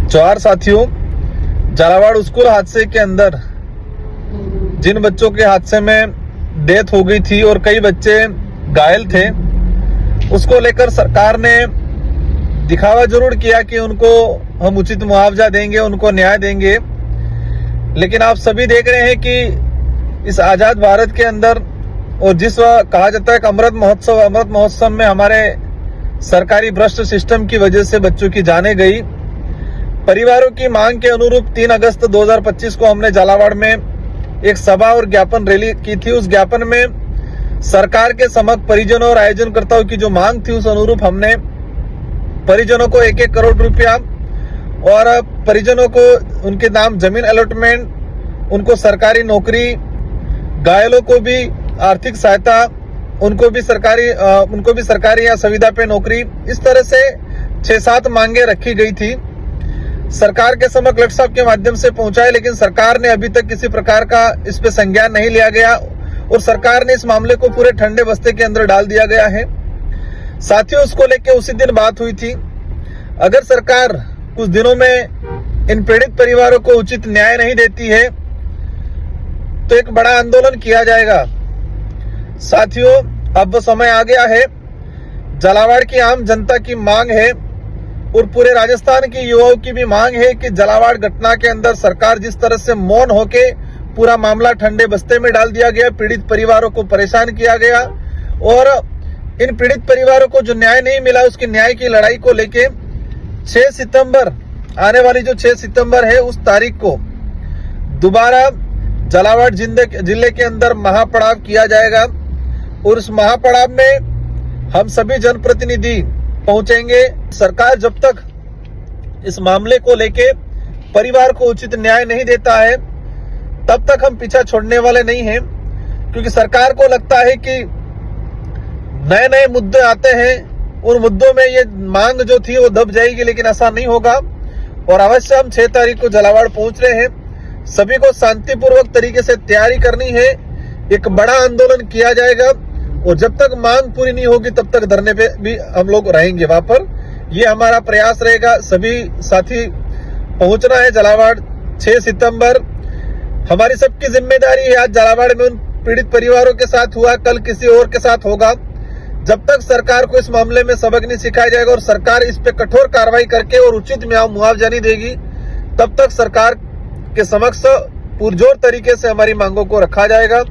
जोहार साथियों, झालावाड़ स्कूल हादसे के अंदर जिन बच्चों के हादसे में डेथ हो गई थी और कई बच्चे घायल थे, उसको लेकर सरकार ने दिखावा जरूर किया कि उनको हम उचित मुआवजा देंगे, उनको न्याय देंगे। लेकिन आप सभी देख रहे हैं कि इस आजाद भारत के अंदर और जिस कहा जाता है कि अमृत महोत्सव में हमारे सरकारी भ्रष्ट सिस्टम की वजह से बच्चों की जानें गई। परिवारों की मांग के अनुरूप 3 अगस्त 2025 को हमने झालावाड़ में एक सभा और ज्ञापन रैली की थी। उस ज्ञापन में सरकार के समक्ष परिजनों और आयोजनकर्ताओं की जो मांग थी, उस अनुरूप हमने परिजनों को 1-1 करोड़ रुपया और परिजनों को उनके नाम जमीन अलॉटमेंट, उनको सरकारी नौकरी, घायलों को भी आर्थिक सहायता, उनको भी सरकारी या संविदा पे नौकरी, इस तरह से 6-7 मांगे रखी गई थी। सरकार के समक्ष कलेक्टर साहब के माध्यम से पहुंचाए, लेकिन सरकार ने अभी तक किसी प्रकार का इस पे संज्ञान नहीं लिया गया और सरकार ने इस मामले को पूरे ठंडे बस्ते के अंदर डाल दिया गया है। साथियों, उसको लेके उसी दिन बात हुई थी। अगर सरकार कुछ दिनों में इन पीड़ित परिवारों को उचित न्याय नहीं देती है तो एक बड़ा आंदोलन किया जाएगा। साथियों, अब वो समय आ गया है। झालावाड़ की आम जनता की मांग है और पूरे राजस्थान के युवाओं की भी मांग है कि झालावाड़ घटना के अंदर सरकार जिस तरह से मौन होके पूरा मामला ठंडे बस्ते में डाल दिया गया, पीड़ित परिवारों को परेशान किया गया और इन पीड़ित परिवारों को जो न्याय नहीं मिला, उसकी न्याय की लड़ाई को लेके 6 सितंबर, आने वाली जो 6 सितंबर है, उस तारीख को दोबारा झालावाड़ जिले के अंदर महापड़ाव किया जाएगा और उस महापड़ाव में हम सभी जनप्रतिनिधि पहुंचेंगे। सरकार जब तक इस मामले को लेके परिवार को उचित न्याय नहीं देता है, तब तक हम पीछा छोड़ने वाले नहीं हैं, क्योंकि सरकार को लगता है कि नए नए मुद्दे आते हैं, उन मुद्दों में ये मांग जो थी वो दब जाएगी, लेकिन ऐसा नहीं होगा। और अवश्य हम 6 तारीख को झालावाड़ पहुंच रहे हैं। सभी को शांतिपूर्वक तरीके से तैयारी करनी है। एक बड़ा आंदोलन किया जाएगा और जब तक मांग पूरी नहीं होगी तब तक धरने पे भी हम लोग रहेंगे वहां पर। ये हमारा प्रयास रहेगा। सभी साथी पहुंचना है झालावाड़ 6 सितंबर। हमारी सबकी जिम्मेदारी है। आज झालावाड़ में उन पीड़ित परिवारों के साथ हुआ, कल किसी और के साथ होगा। जब तक सरकार को इस मामले में सबक नहीं सिखाया जाएगा और सरकार इस पे कठोर कार्रवाई करके और उचित मुआवजा नहीं देगी, तब तक सरकार के समक्ष पुरजोर तरीके से हमारी मांगों को रखा जाएगा।